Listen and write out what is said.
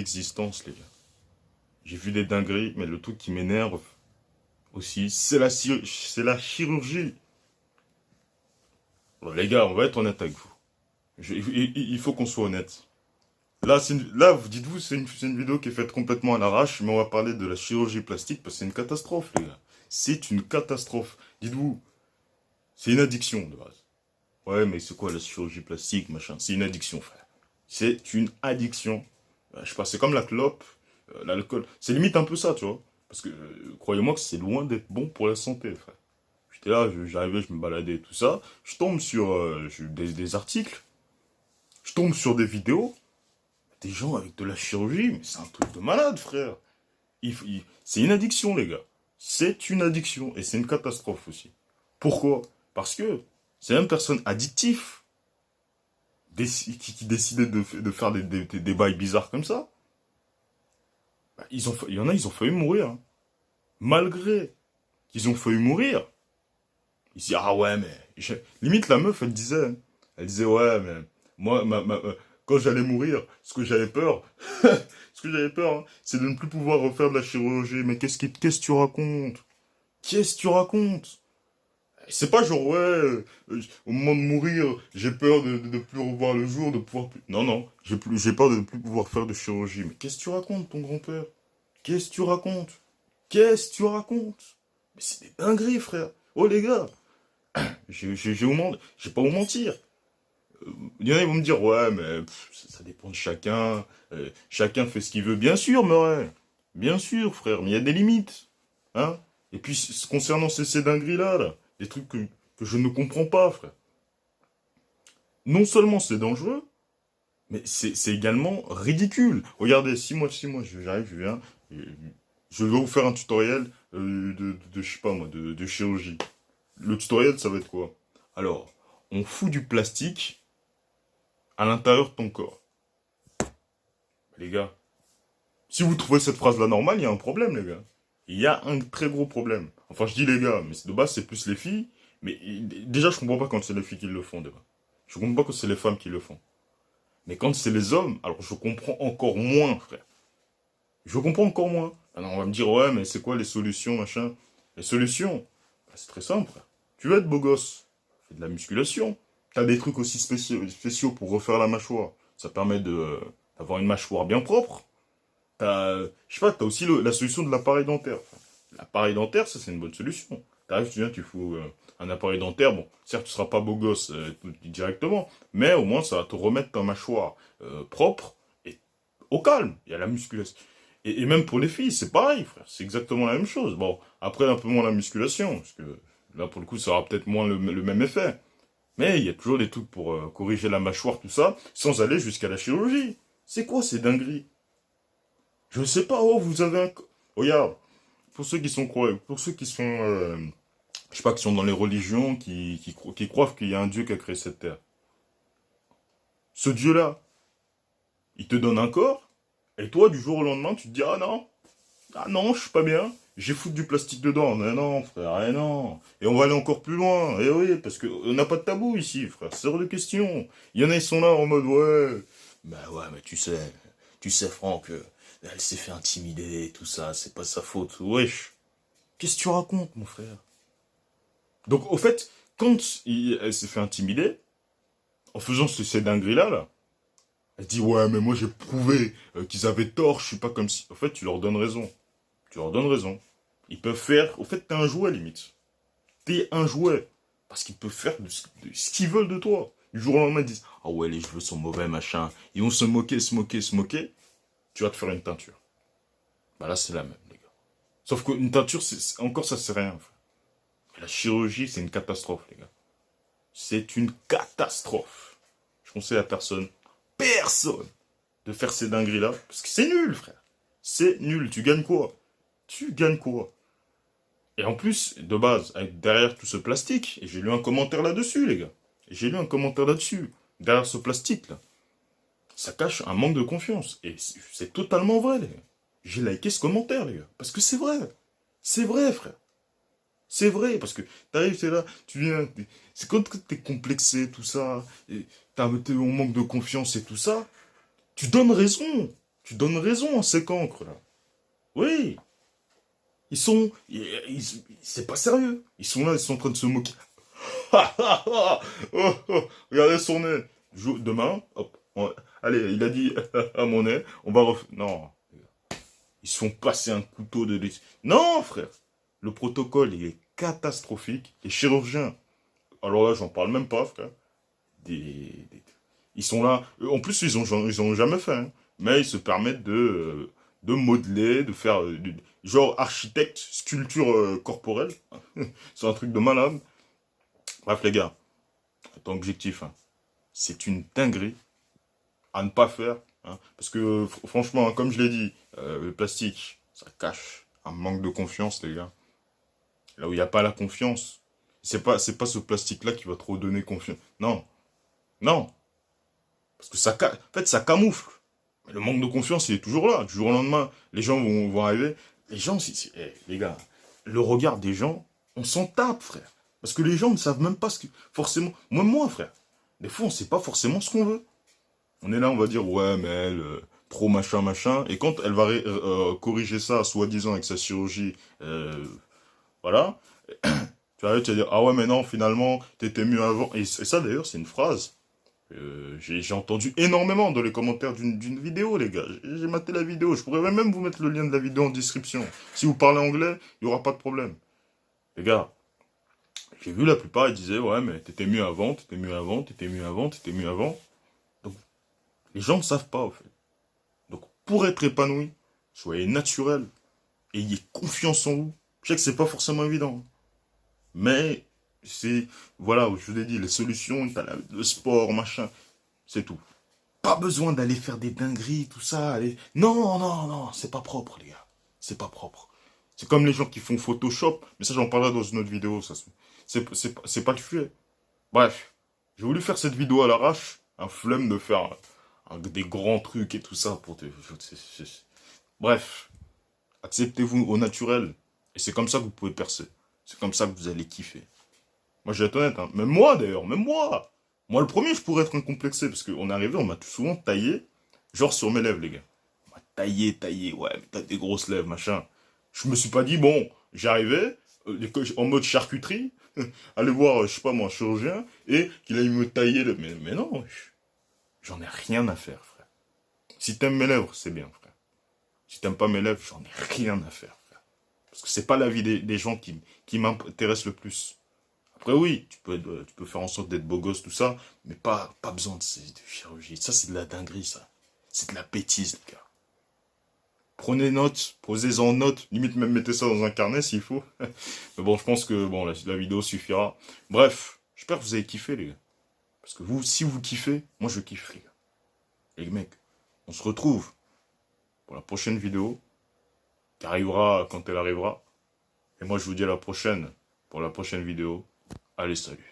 l'existence, les gars. J'ai vu des dingueries, mais le truc qui m'énerve aussi, c'est la chirurgie. Bon, les gars, on va être honnête avec vous. Il faut qu'on soit honnête. Là, là, vous dites-vous, c'est une vidéo qui est faite complètement à l'arrache, mais on va parler de la chirurgie plastique parce que c'est une catastrophe, les gars. C'est une catastrophe. Dites-vous, c'est une addiction de base. Ouais, mais c'est quoi la chirurgie plastique, machin? C'est une addiction, frère. C'est une addiction. Je sais pas, c'est comme la clope, l'alcool. C'est limite un peu ça, tu vois. Parce que, croyez-moi que c'est loin d'être bon pour la santé, frère. J'étais là, j'arrivais, je me baladais, tout ça. Je tombe sur des articles. Je tombe sur des vidéos. Des gens avec de la chirurgie, mais c'est un truc de malade, frère. C'est une addiction, les gars. C'est une addiction. Et c'est une catastrophe aussi. Pourquoi? Parce que c'est une personne addictive qui décidait de faire des bails bizarres comme ça. Bah, il y en a, ils ont failli mourir. Hein. Malgré qu'ils ont failli mourir. Ils se disent, ah ouais, mais... Limite, la meuf, elle disait, ouais, mais... Moi, quand j'allais mourir, ce que j'avais peur, ce que j'avais peur, hein, c'est de ne plus pouvoir refaire de la chirurgie. Mais qu'est-ce que tu racontes? Qu'est-ce que tu racontes? C'est pas genre, ouais, au moment de mourir, j'ai peur de plus revoir le jour, de pouvoir plus... Non, non, j'ai peur de ne plus pouvoir faire de chirurgie. Mais qu'est-ce que tu racontes, ton grand-père? Qu'est-ce que tu racontes? Qu'est-ce que tu racontes? Mais c'est des dingueries, frère. Oh, les gars, j'ai pas à vous mentir. Il y en a, ils vont me dire, ouais, mais ça dépend de chacun. Chacun fait ce qu'il veut. Bien sûr, Murray. Bien sûr, frère, mais il y a des limites. Hein? Et puis, concernant ces dingueries-là, là, des trucs que je ne comprends pas, frère. Non seulement c'est dangereux, mais c'est également ridicule. Regardez, si moi, j'arrive, je viens, je vais vous faire un tutoriel je sais pas moi, de chirurgie. Le tutoriel, ça va être quoi? Alors, on fout du plastique à l'intérieur de ton corps. Les gars, si vous trouvez cette phrase-là normale, il y a un problème, les gars. Il y a un très gros problème. Enfin, je dis les gars, mais de base, c'est plus les filles. Mais déjà, je comprends pas quand c'est les filles qui le font, déjà. Je comprends pas quand c'est les femmes qui le font. Mais quand c'est les hommes, alors je comprends encore moins, frère. Je comprends encore moins. Alors on va me dire, ouais, mais c'est quoi les solutions, machin? Les solutions, bah, c'est très simple, frère. Tu veux être beau gosse, fais de la musculation. T'as des trucs aussi spéciaux pour refaire la mâchoire. Ça permet d'avoir une mâchoire bien propre. Je sais pas, t'as aussi la solution de l'appareil dentaire. L'appareil dentaire, ça c'est une bonne solution. T'arrives, tu viens, tu fous un appareil dentaire. Bon, certes, tu seras pas beau gosse directement, mais au moins ça va te remettre ta mâchoire propre et au calme. Il y a la musculation. Et même pour les filles, c'est pareil, frère. C'est exactement la même chose. Bon, après un peu moins la musculation, parce que là pour le coup, ça aura peut-être moins le même effet. Mais il y a toujours des trucs pour corriger la mâchoire, tout ça, sans aller jusqu'à la chirurgie. C'est quoi ces dingueries? Je sais pas, oh, vous avez un... Regarde, pour ceux qui sont croyants, pour ceux qui sont, je sais pas, qui sont dans les religions, qui croient qu'il y a un Dieu qui a créé cette terre. Ce Dieu-là, il te donne un corps, et toi, du jour au lendemain, tu te dis, ah non, je suis pas bien, j'ai foutu du plastique dedans. Mais non, frère, eh non. Et on va aller encore plus loin, eh oui, parce qu'on n'a pas de tabou ici, frère, c'est hors de question. Il y en a, ils sont là en mode, ouais, bah ouais, mais tu sais, Franck, elle s'est fait intimider, tout ça, c'est pas sa faute. Wesh. Qu'est-ce que tu racontes, mon frère? Donc, au fait, quand elle s'est fait intimider, en faisant ces dingueries-là, là, elle dit, ouais, mais moi j'ai prouvé qu'ils avaient tort, je suis pas comme si... En fait, tu leur donnes raison. Tu leur donnes raison. Ils peuvent faire... Au fait, t'es un jouet, limite. T'es un jouet. Parce qu'ils peuvent faire de ce qu'ils veulent de toi. Du jour au lendemain, ils disent, ah ouais, les cheveux sont mauvais, machin. Ils vont se moquer, se moquer, se moquer. Tu vas te faire une teinture. Bah là, c'est la même, les gars. Sauf qu'une teinture, encore, ça sert à rien. La chirurgie, c'est une catastrophe, les gars. C'est une catastrophe. Je conseille à personne, de faire ces dingueries-là. Parce que c'est nul, frère. C'est nul. Tu gagnes quoi? Tu gagnes quoi? Et en plus, de base, derrière tout ce plastique, et j'ai lu un commentaire là-dessus, les gars. Et j'ai lu un commentaire là-dessus. Derrière ce plastique-là, ça cache un manque de confiance. Et c'est totalement vrai, les gars. J'ai liké ce commentaire, les gars. Parce que c'est vrai. C'est vrai, frère. C'est vrai, parce que t'arrives, t'es là, tu viens, c'est quand t'es complexé, tout ça, et on manque de confiance et tout ça, tu donnes raison. Tu donnes raison à ces cancres, là. Oui. Ils sont... c'est pas sérieux. Ils sont là, ils sont en train de se moquer. Oh, oh, regardez son nez. Demain, hop. Allez, il a dit à mon nez, on va Non. Ils se font passer un couteau de... Non, frère. Le protocole, il est catastrophique. Les chirurgiens, alors là, j'en parle même pas, frère. Ils sont là. En plus, ils ont jamais fait. Hein. Mais ils se permettent de modeler, de faire genre architecte, sculpture corporelle. C'est un truc de malade. Bref, les gars, ton objectif, hein, c'est une dinguerie à ne pas faire. Hein, parce que franchement, hein, comme je l'ai dit, le plastique, ça cache un manque de confiance, les gars. Là où il n'y a pas la confiance, c'est pas ce plastique-là qui va te redonner confiance. Non, non. Parce que en fait, ça camoufle. Mais le manque de confiance, il est toujours là. Du jour au lendemain, les gens vont arriver. Les gens, les gars, le regard des gens, on s'en tape, frère. Parce que les gens ne savent même pas ce que... Forcément... Moi, frère. Des fois, on ne sait pas forcément ce qu'on veut. On est là, on va dire, ouais, mais elle, trop machin, machin. Et quand elle va corriger ça, soi-disant, avec sa chirurgie, voilà, tu vas dire, ah ouais, mais non, finalement, t'étais mieux avant. Et ça, d'ailleurs, c'est une phrase. J'ai entendu énormément dans les commentaires d'une vidéo, les gars. J'ai maté la vidéo. Je pourrais même vous mettre le lien de la vidéo en description. Si vous parlez anglais, il n'y aura pas de problème. Les gars, j'ai vu la plupart, ils disaient, ouais, mais t'étais mieux avant, t'étais mieux avant, t'étais mieux avant, t'étais mieux avant. Donc, les gens ne savent pas, en fait. Donc, pour être épanoui, soyez naturel. Ayez confiance en vous. Je sais que c'est pas forcément évident. Mais, c'est, voilà, je vous ai dit, les solutions, le sport, machin, c'est tout. Pas besoin d'aller faire des dingueries, tout ça. Non, non, non, c'est pas propre, les gars. C'est pas propre. C'est comme les gens qui font Photoshop, mais ça, j'en parlerai dans une autre vidéo. C'est pas le sujet. Bref, j'ai voulu faire cette vidéo à l'arrache. Un flemme de faire des grands trucs et tout ça. Bref, acceptez-vous au naturel. Et c'est comme ça que vous pouvez percer. C'est comme ça que vous allez kiffer. Moi, je vais être honnête, hein. Même moi, d'ailleurs, même moi. Moi, le premier, je pourrais être incomplexé, parce qu'on est arrivé, on m'a souvent taillé, genre sur mes lèvres, les gars. On m'a taillé, ouais, mais t'as des grosses lèvres, machin. Je me suis pas dit, bon, j'arrivais, en mode charcuterie, aller voir, je sais pas moi, un chirurgien, et qu'il aille me tailler mais non, j'en ai rien à faire, frère. Si t'aimes mes lèvres, c'est bien, frère. Si t'aimes pas mes lèvres, j'en ai rien à faire, frère. Parce que c'est pas la vie des gens qui m'intéresse le plus. Après oui, tu peux faire en sorte d'être beau gosse, tout ça, mais pas besoin de chirurgie. Ça, c'est de la dinguerie, ça. C'est de la bêtise, les gars. Prenez note, posez-en note, limite même mettez ça dans un carnet s'il faut. Mais bon, je pense que bon, la vidéo suffira. Bref, j'espère que vous avez kiffé, les gars. Parce que vous, si vous kiffez, moi je kiffe, les gars. Et les mecs, on se retrouve pour la prochaine vidéo, qui arrivera quand elle arrivera. Et moi, je vous dis à la prochaine, pour la prochaine vidéo. Allez, salut.